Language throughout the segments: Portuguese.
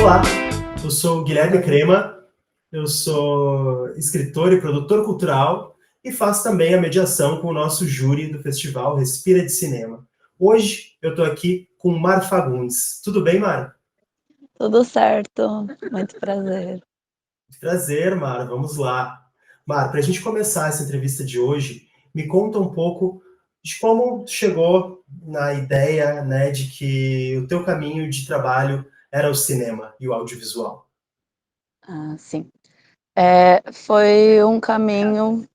Olá, eu sou o Guilherme Crema, eu sou escritor e produtor cultural e faço também a mediação com o nosso júri do festival Respira de Cinema. Hoje eu estou aqui com Mar Fagundes. Tudo bem, Mar? Tudo certo, muito prazer. Prazer, Mar, vamos lá. Mar, para a gente começar essa entrevista de hoje, me conta um pouco de como chegou na ideia, né, de que o teu caminho de trabalho era o cinema e o audiovisual. Sim. Foi um caminho,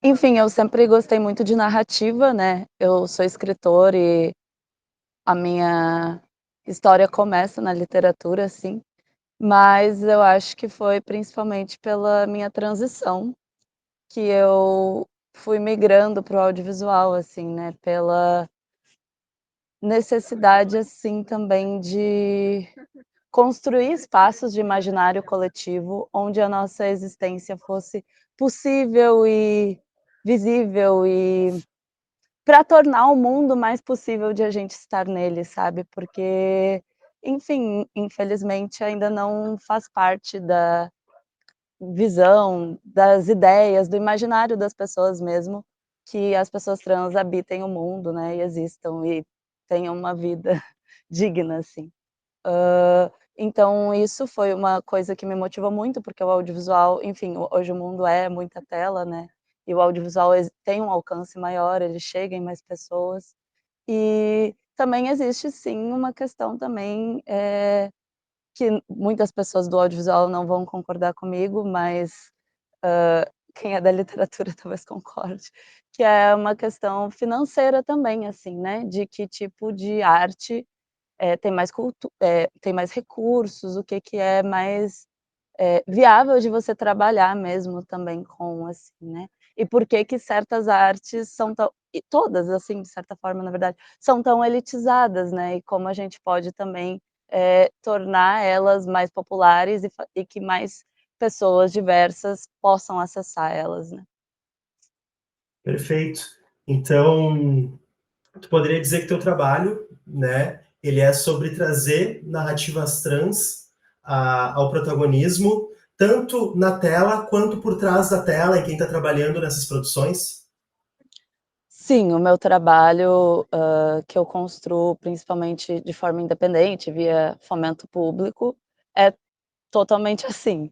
enfim, eu sempre gostei muito de narrativa, né, eu sou escritora e a minha história começa na literatura, assim, mas eu acho que foi principalmente pela minha transição que eu fui migrando para o audiovisual, assim, né, pela necessidade, assim, também de construir espaços de imaginário coletivo, onde a nossa existência fosse possível e visível e para tornar o mundo mais possível de a gente estar nele, sabe, porque, enfim, infelizmente ainda não faz parte da visão, das ideias, do imaginário das pessoas mesmo, que as pessoas trans habitem o mundo, né, e existam e tenham uma vida digna, assim. Então isso foi uma coisa que me motivou muito, porque o audiovisual, enfim, hoje o mundo é muita tela, né, e o audiovisual tem um alcance maior, ele chega em mais pessoas. E também existe sim uma questão também, que muitas pessoas do audiovisual não vão concordar comigo, mas, quem é da literatura talvez concorde, que é uma questão financeira também, assim, né, de que tipo de arte tem mais recursos, o que que é mais, viável de você trabalhar mesmo também com, assim, né. E por que que certas artes são tão e todas, assim, de certa forma, na verdade, são tão elitizadas, né, e como a gente pode também, tornar elas mais populares e que mais pessoas diversas possam acessar elas, né. Perfeito. Então, tu poderia dizer que teu trabalho, né, ele é sobre trazer narrativas trans ao protagonismo, tanto na tela quanto por trás da tela, em quem está trabalhando nessas produções? Sim, o meu trabalho, que eu construo principalmente de forma independente, via fomento público, é totalmente assim.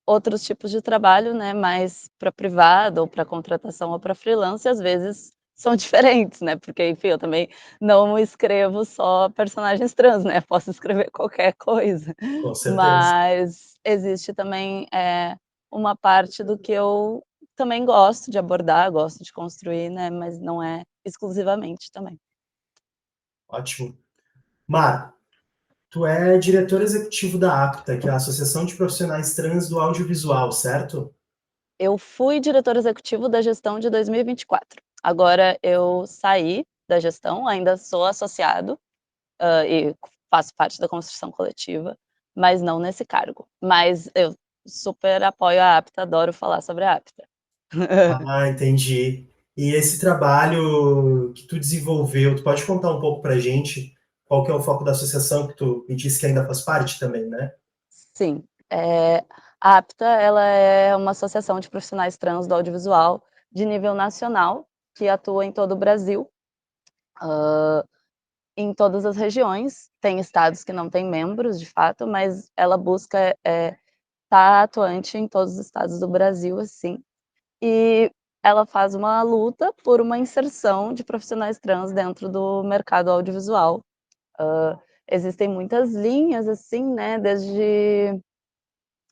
Outros tipos de trabalho, né, mais para privado ou para contratação ou para freelance, às vezes são diferentes, né, porque, enfim, eu também não escrevo só personagens trans, né, posso escrever qualquer coisa. Com certeza. Mas existe também, uma parte do que eu também gosto de abordar, gosto de construir, né, mas não é exclusivamente também. Ótimo. Mar, tu é diretor executivo da APTA, que é a Associação de Profissionais Trans do Audiovisual, certo? Eu fui diretor executivo da gestão de 2024. Agora eu saí da gestão, ainda sou associado, e faço parte da construção coletiva, mas não nesse cargo. Mas eu super apoio a APTA, adoro falar sobre a APTA. Ah, entendi. E esse trabalho que tu desenvolveu, tu pode contar um pouco pra gente qual que é o foco da associação que tu me disse que ainda faz parte também, né? Sim, a APTA, ela é uma associação de profissionais trans do audiovisual de nível nacional, que atua em todo o Brasil, em todas as regiões. Tem estados que não têm membros, de fato, mas ela busca, estar atuante em todos os estados do Brasil, assim. E ela faz uma luta por uma inserção de profissionais trans dentro do mercado audiovisual. Existem muitas linhas, assim, né, desde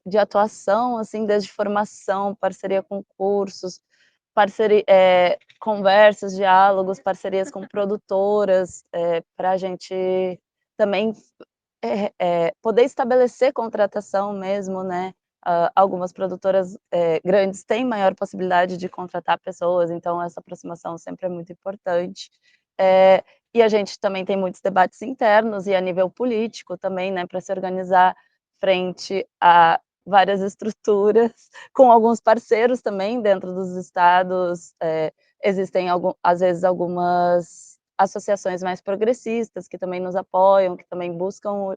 de atuação, assim, desde formação, parceria com cursos, conversas, diálogos, parcerias com produtoras, pra gente também, poder estabelecer contratação mesmo, né. Algumas produtoras, grandes têm maior possibilidade de contratar pessoas, então essa aproximação sempre é muito importante. E a gente também tem muitos debates internos e a nível político também, né, para se organizar frente a várias estruturas, com alguns parceiros também dentro dos estados, existem às vezes algumas associações mais progressistas que também nos apoiam, que também buscam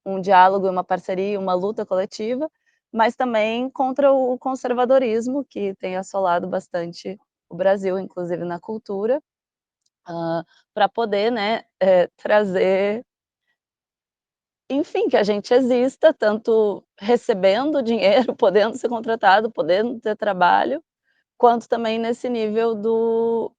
um diálogo e uma parceria, uma luta coletiva, mas também contra o conservadorismo que tem assolado bastante o Brasil, inclusive na cultura, para poder, né, trazer, enfim, que a gente exista, tanto recebendo dinheiro, podendo ser contratado, podendo ter trabalho, quanto também nesse nível do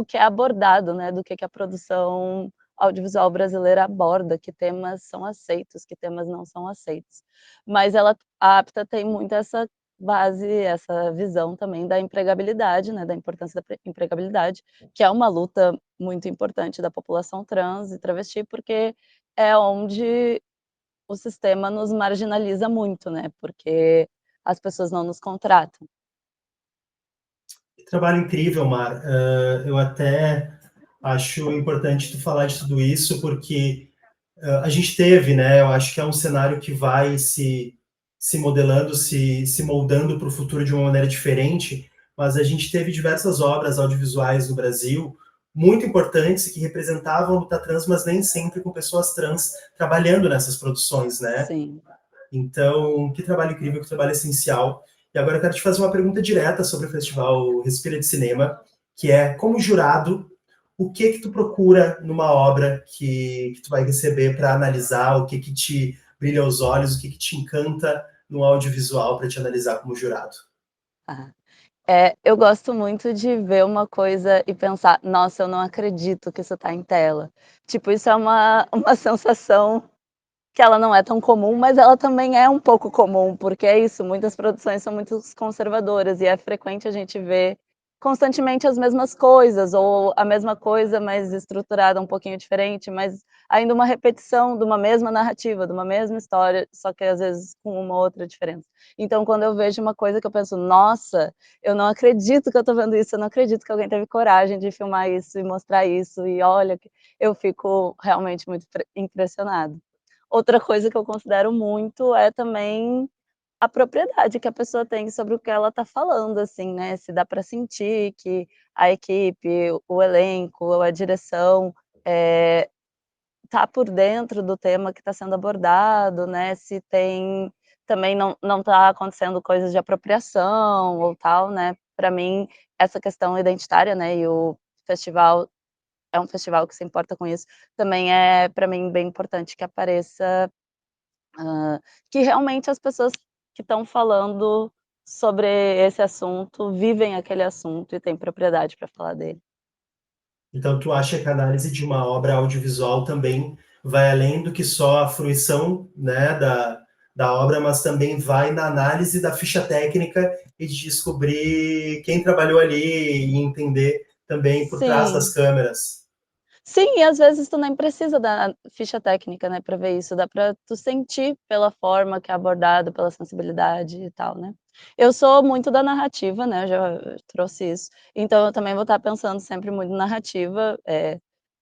que é abordado, né, do que a produção audiovisual brasileira aborda, que temas são aceitos, que temas não são aceitos. Mas ela, a APTA tem muito essa base, essa visão também da empregabilidade, né, da importância da empregabilidade, que é uma luta muito importante da população trans e travesti, porque é onde o sistema nos marginaliza muito, né, porque as pessoas não nos contratam. Trabalho incrível, Mar. Eu até acho importante tu falar de tudo isso, porque a gente teve, né? Eu acho que é um cenário que vai se modelando, se moldando para o futuro de uma maneira diferente, mas a gente teve diversas obras audiovisuais no Brasil muito importantes que representavam a luta trans, mas nem sempre com pessoas trans trabalhando nessas produções, né? Sim. Então, que trabalho incrível, que trabalho essencial. E agora eu quero te fazer uma pergunta direta sobre o Festival Respira de Cinema, que é, como jurado, o que tu procura numa obra que tu vai receber para analisar, o que te brilha aos olhos, o que te encanta no audiovisual para te analisar como jurado? Ah. Eu gosto muito de ver uma coisa e pensar: "Nossa, eu não acredito que isso está em tela". Tipo, isso é uma uma sensação que ela não é tão comum, mas ela também é um pouco comum, porque é isso, muitas produções são muito conservadoras e é frequente a gente ver constantemente as mesmas coisas, ou a mesma coisa, mas estruturada um pouquinho diferente, mas ainda uma repetição de uma mesma narrativa, de uma mesma história, só que às vezes com uma outra diferença. Então quando eu vejo uma coisa que eu penso: "Nossa, eu não acredito que eu tô vendo isso, eu não acredito que alguém teve coragem de filmar isso e mostrar isso, e olha que", eu fico realmente muito impressionada. Outra coisa que eu considero muito é também a propriedade que a pessoa tem sobre o que ela está falando, assim, né, se dá para sentir que a equipe, o elenco, a direção, tá por dentro do tema que está sendo abordado, né, se tem também não tá acontecendo coisas de apropriação ou tal, né. Para mim, essa questão identitária, né, e o festival é um festival que se importa com isso, também é, para mim, bem importante que apareça. Hã, que realmente as pessoas que estão falando sobre esse assunto vivem aquele assunto e têm propriedade para falar dele. Então, tu acha que a análise de uma obra audiovisual também vai além do que só a fruição, né, da obra, mas também vai na análise da ficha técnica e de descobrir quem trabalhou ali e entender também por trás das Sim. câmeras. Sim, e às vezes tu nem precisa da ficha técnica, né, pra ver isso, dá pra tu sentir pela forma que é abordado, pela sensibilidade e tal, né. Eu sou muito da narrativa, né, eu já trouxe isso, então eu também vou estar pensando sempre muito em narrativa,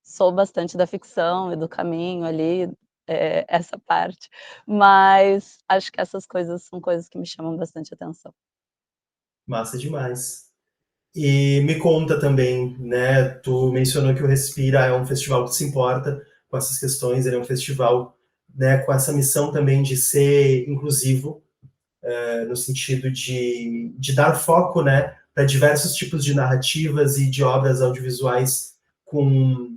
sou bastante da ficção e do caminho ali, essa parte, mas acho que essas coisas são coisas que me chamam bastante atenção. Massa demais. E me conta também, né? Tu mencionou que o Respira é um festival que se importa com essas questões, ele é um festival, né, com essa missão também de ser inclusivo, no sentido de dar foco, né, para diversos tipos de narrativas e de obras audiovisuais com,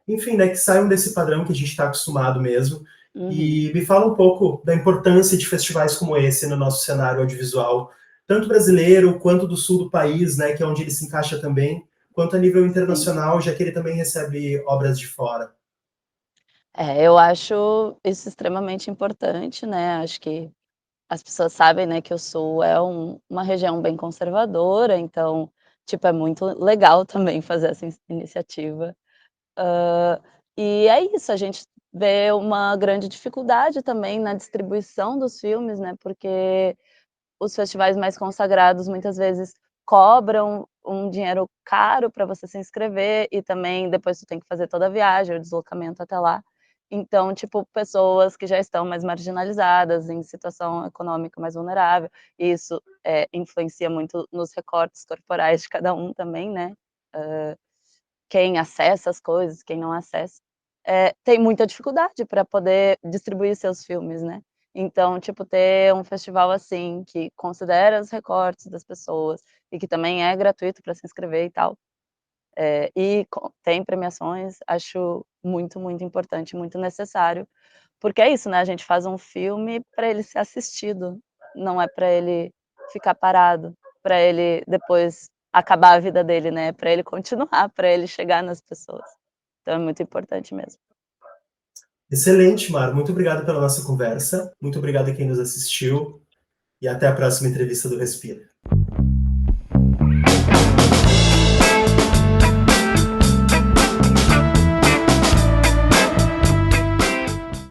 enfim, né, que saiam desse padrão que a gente está acostumado mesmo. Uhum. E me fala um pouco da importância de festivais como esse no nosso cenário audiovisual, tanto brasileiro quanto do sul do país, né, que é onde ele se encaixa também, quanto a nível Sim. internacional, já que ele também recebe obras de fora. Eu acho isso extremamente importante, né, acho que as pessoas sabem, né, que o Sul é uma região bem conservadora, então, tipo, é muito legal também fazer essa iniciativa. Hã, e é isso, a gente vê uma grande dificuldade também na distribuição dos filmes, né, porque os festivais mais consagrados muitas vezes cobram um dinheiro caro para você se inscrever e também depois tu tem que fazer toda a viagem, o deslocamento até lá. Então, tipo, pessoas que já estão mais marginalizadas, em situação econômica mais vulnerável, isso, influencia muito nos recortes corporais de cada um também, né, quem acessa as coisas, quem não acessa. tem muita dificuldade para poder distribuir seus filmes, né. Então, tipo, ter um festival assim, que considera os recortes das pessoas, e que também é gratuito para se inscrever e tal, e tem premiações, acho muito, muito importante, muito necessário, porque é isso, né, a gente faz um filme para ele ser assistido, não é para ele ficar parado, para ele depois acabar a vida dele, né, para ele continuar, para ele chegar nas pessoas. Então é muito importante mesmo. Excelente, Mar. Muito obrigado pela nossa conversa. Muito obrigado a quem nos assistiu. E até a próxima entrevista do Respira.